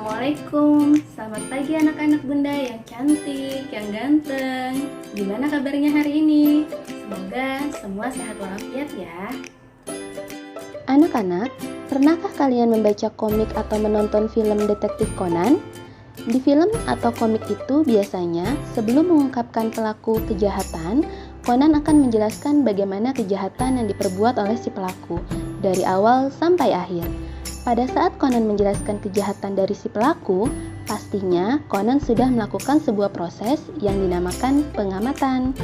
Assalamualaikum, selamat pagi anak-anak bunda yang cantik, yang ganteng. Gimana kabarnya hari ini? Semoga semua sehat walafiat ya. Anak-anak, pernahkah kalian membaca komik atau menonton film detektif Conan? Di film atau komik itu biasanya sebelum mengungkapkan pelaku kejahatan, Conan akan menjelaskan bagaimana kejahatan yang diperbuat oleh si pelaku dari awal sampai akhir. Pada saat Conan menjelaskan kejahatan dari si pelaku, pastinya Conan sudah melakukan sebuah proses yang dinamakan pengamatan.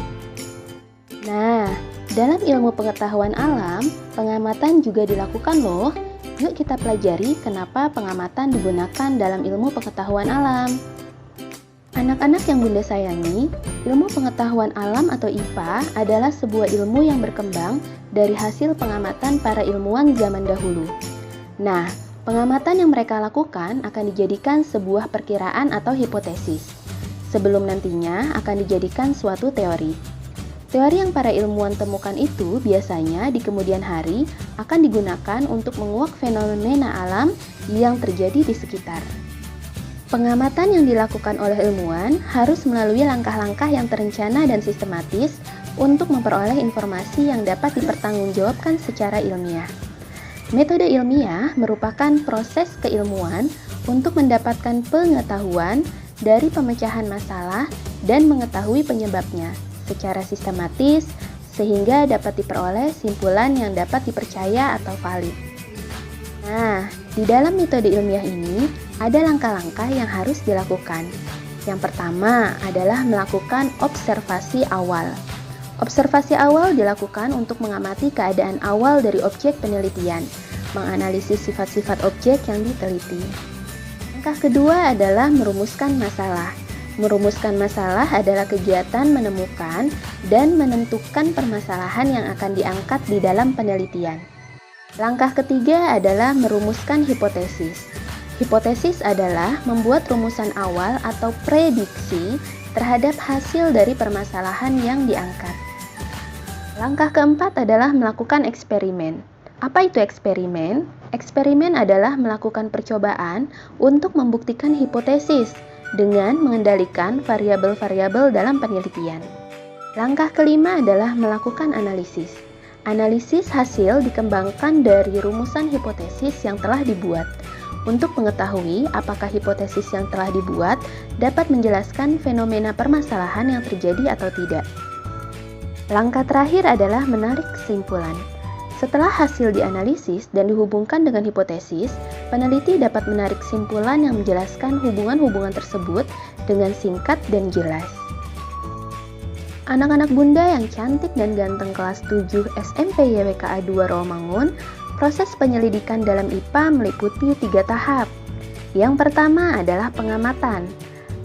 Nah, dalam ilmu pengetahuan alam, pengamatan juga dilakukan loh. Yuk kita pelajari kenapa pengamatan digunakan dalam ilmu pengetahuan alam. Anak-anak yang bunda sayangi, ilmu pengetahuan alam atau IPA adalah sebuah ilmu yang berkembang dari hasil pengamatan para ilmuwan zaman dahulu. Nah, pengamatan yang mereka lakukan akan dijadikan sebuah perkiraan atau hipotesis, sebelum nantinya akan dijadikan suatu teori. Teori yang para ilmuwan temukan itu biasanya di kemudian hari akan digunakan untuk menguak fenomena alam yang terjadi di sekitar. Pengamatan yang dilakukan oleh ilmuwan harus melalui langkah-langkah yang terencana dan sistematis untuk memperoleh informasi yang dapat dipertanggungjawabkan secara ilmiah. Metode ilmiah merupakan proses keilmuan untuk mendapatkan pengetahuan dari pemecahan masalah dan mengetahui penyebabnya secara sistematis sehingga dapat diperoleh simpulan yang dapat dipercaya atau valid. Nah, di dalam metode ilmiah ini ada langkah-langkah yang harus dilakukan. Yang pertama adalah melakukan observasi awal. Observasi awal dilakukan untuk mengamati keadaan awal dari objek penelitian, menganalisis sifat-sifat objek yang diteliti. Langkah kedua adalah merumuskan masalah. Merumuskan masalah adalah kegiatan menemukan dan menentukan permasalahan yang akan diangkat di dalam penelitian. Langkah ketiga adalah merumuskan hipotesis. Hipotesis adalah membuat rumusan awal atau prediksi terhadap hasil dari permasalahan yang diangkat. Langkah keempat adalah melakukan eksperimen. Apa itu eksperimen? Eksperimen adalah melakukan percobaan untuk membuktikan hipotesis dengan mengendalikan variabel-variabel dalam penelitian. Langkah kelima adalah melakukan analisis. Analisis hasil dikembangkan dari rumusan hipotesis yang telah dibuat untuk mengetahui apakah hipotesis yang telah dibuat dapat menjelaskan fenomena permasalahan yang terjadi atau tidak. Langkah terakhir adalah menarik kesimpulan. Setelah hasil dianalisis dan dihubungkan dengan hipotesis, peneliti dapat menarik kesimpulan yang menjelaskan hubungan-hubungan tersebut dengan singkat dan jelas. Anak-anak bunda yang cantik dan ganteng kelas 7 SMP YWKA 2 Rawamangun, proses penyelidikan dalam IPA meliputi 3 tahap. Yang pertama adalah pengamatan.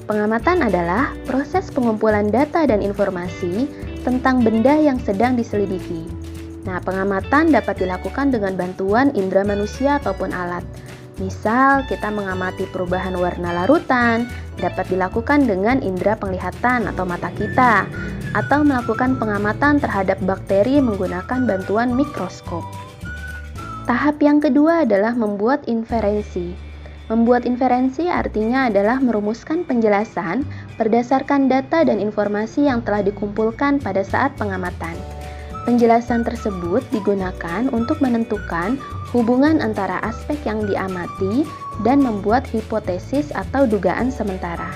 Pengamatan adalah proses pengumpulan data dan informasi tentang benda yang sedang diselidiki. Nah, pengamatan dapat dilakukan dengan bantuan indera manusia ataupun alat. Misal, kita mengamati perubahan warna larutan, dapat dilakukan dengan indera penglihatan atau mata kita, atau melakukan pengamatan terhadap bakteri menggunakan bantuan mikroskop. Tahap yang kedua adalah membuat inferensi. Membuat inferensi artinya adalah merumuskan penjelasan berdasarkan data dan informasi yang telah dikumpulkan pada saat pengamatan. Penjelasan tersebut digunakan untuk menentukan hubungan antara aspek yang diamati dan membuat hipotesis atau dugaan sementara.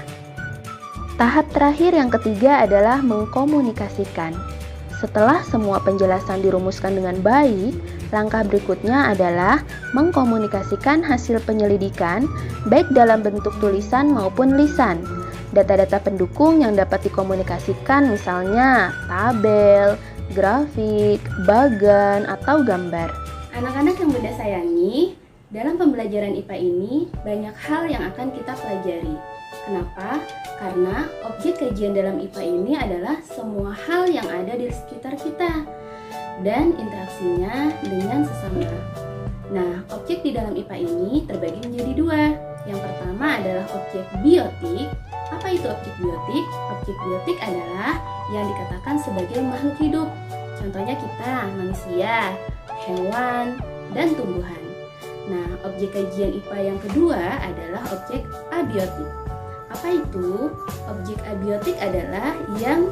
Tahap terakhir yang ketiga adalah mengkomunikasikan. Setelah semua penjelasan dirumuskan dengan baik, langkah berikutnya adalah mengkomunikasikan hasil penyelidikan baik dalam bentuk tulisan maupun lisan. Data-data pendukung yang dapat dikomunikasikan misalnya tabel, grafik, bagan, atau gambar. Anak-anak yang bunda sayangi, dalam pembelajaran IPA ini banyak hal yang akan kita pelajari. Kenapa? Karena objek kajian dalam IPA ini adalah semua hal yang ada di sekitar kita dan interaksinya dengan sesama. Nah, objek di dalam IPA ini terbagi menjadi 2. Yang pertama adalah objek biotik. Apa itu objek biotik? Objek biotik adalah yang dikatakan sebagai makhluk hidup. Contohnya kita, manusia, hewan, dan tumbuhan. Nah, objek kajian IPA yang kedua adalah objek abiotik. Apa itu? Objek abiotik adalah yang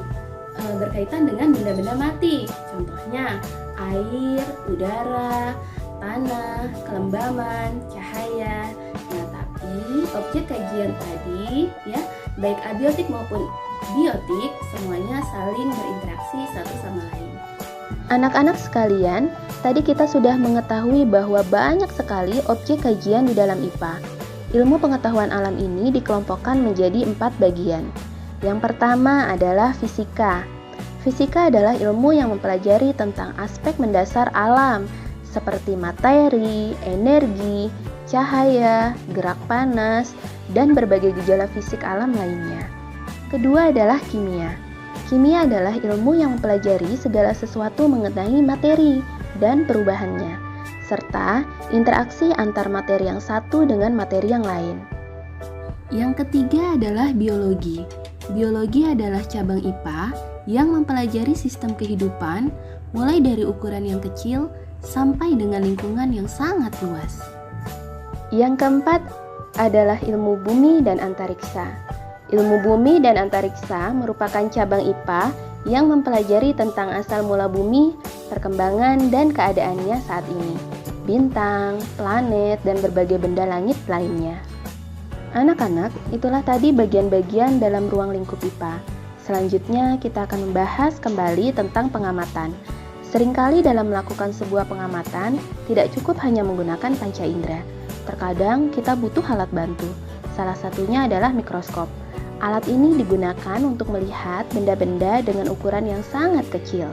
berkaitan dengan benda-benda mati. Contohnya air, udara, tanah, kelembaman, cahaya. Nah, tapi objek kajian tadi ya, baik abiotik maupun biotik semuanya saling berinteraksi satu sama lain. Anak-anak sekalian, tadi kita sudah mengetahui bahwa banyak sekali objek kajian di dalam IPA. Ilmu pengetahuan alam ini dikelompokkan menjadi 4 bagian. Yang pertama adalah fisika. Fisika adalah ilmu yang mempelajari tentang aspek mendasar alam, seperti materi, energi, cahaya, gerak panas, dan berbagai gejala fisik alam lainnya. Kedua adalah kimia. Kimia adalah ilmu yang mempelajari segala sesuatu mengenai materi dan perubahannya, serta interaksi antar materi yang satu dengan materi yang lain. Yang ketiga adalah biologi. Biologi adalah cabang IPA yang mempelajari sistem kehidupan, mulai dari ukuran yang kecil sampai dengan lingkungan yang sangat luas. Yang keempat adalah ilmu bumi dan antariksa. Ilmu bumi dan antariksa merupakan cabang IPA yang mempelajari tentang asal mula bumi, perkembangan dan keadaannya saat ini, bintang, planet, dan berbagai benda langit lainnya. Anak-anak, itulah tadi bagian-bagian dalam ruang lingkup IPA. Selanjutnya, kita akan membahas kembali tentang pengamatan. Seringkali dalam melakukan sebuah pengamatan, tidak cukup hanya menggunakan panca indera. Terkadang kita butuh alat bantu. Salah satunya adalah mikroskop. Alat ini digunakan untuk melihat benda-benda dengan ukuran yang sangat kecil.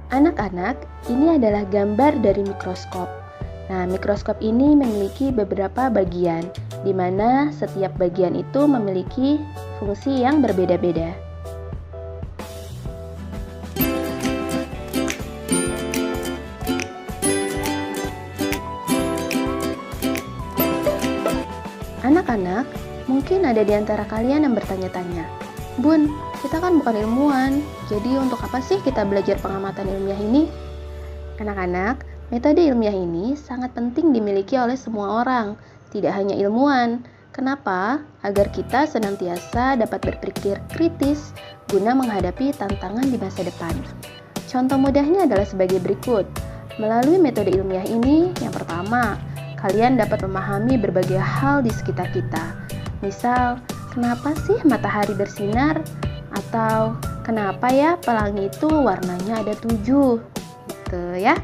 Anak-anak, ini adalah gambar dari mikroskop. Nah, mikroskop ini memiliki beberapa bagian, di mana setiap bagian itu memiliki fungsi yang berbeda-beda. Anak-anak, mungkin ada di antara kalian yang bertanya-tanya, "Bun, kita kan bukan ilmuwan, jadi untuk apa sih kita belajar pengamatan ilmiah ini?" Anak-anak, metode ilmiah ini sangat penting dimiliki oleh semua orang, tidak hanya ilmuwan. Kenapa? Agar kita senantiasa dapat berpikir kritis guna menghadapi tantangan di masa depan. Contoh mudahnya adalah sebagai berikut. Melalui metode ilmiah ini, yang pertama, kalian dapat memahami berbagai hal di sekitar kita. Misal, kenapa sih matahari bersinar? Atau, kenapa ya pelangi itu warnanya ada 7? Gitu ya.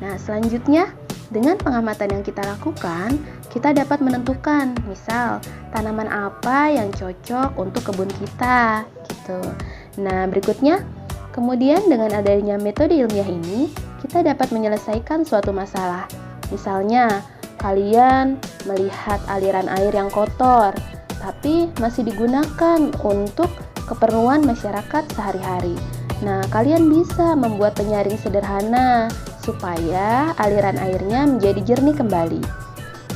Nah, selanjutnya, dengan pengamatan yang kita lakukan, kita dapat menentukan, misal, tanaman apa yang cocok untuk kebun kita, gitu. Nah, berikutnya, kemudian dengan adanya metode ilmiah ini, kita dapat menyelesaikan suatu masalah. Misalnya, kalian melihat aliran air yang kotor, tapi masih digunakan untuk keperluan masyarakat sehari-hari. Nah, kalian bisa membuat penyaring sederhana supaya aliran airnya menjadi jernih kembali.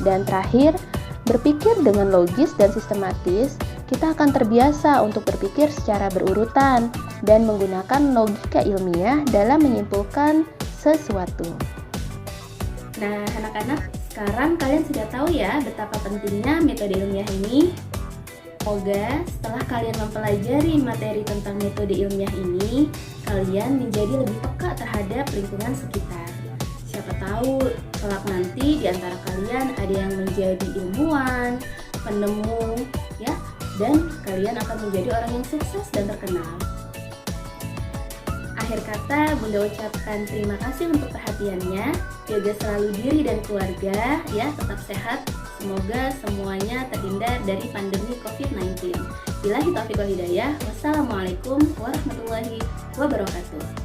Dan terakhir, berpikir dengan logis dan sistematis, kita akan terbiasa untuk berpikir secara berurutan dan menggunakan logika ilmiah dalam menyimpulkan sesuatu. Nah, anak-anak, sekarang kalian sudah tahu ya betapa pentingnya metode ilmiah ini. Semoga setelah kalian mempelajari materi tentang metode ilmiah ini, kalian menjadi lebih peka terhadap lingkungan sekitar. Siapa tahu kelak nanti di antara kalian ada yang menjadi ilmuwan, penemu, ya, dan kalian akan menjadi orang yang sukses dan terkenal. Akhir kata, Bunda ucapkan terima kasih untuk perhatiannya. Jaga selalu diri dan keluarga, ya, tetap sehat. Semoga semuanya terhindar dari pandemi COVID-19. Billahi taufiq wal hidayah. Wassalamualaikum warahmatullahi wabarakatuh.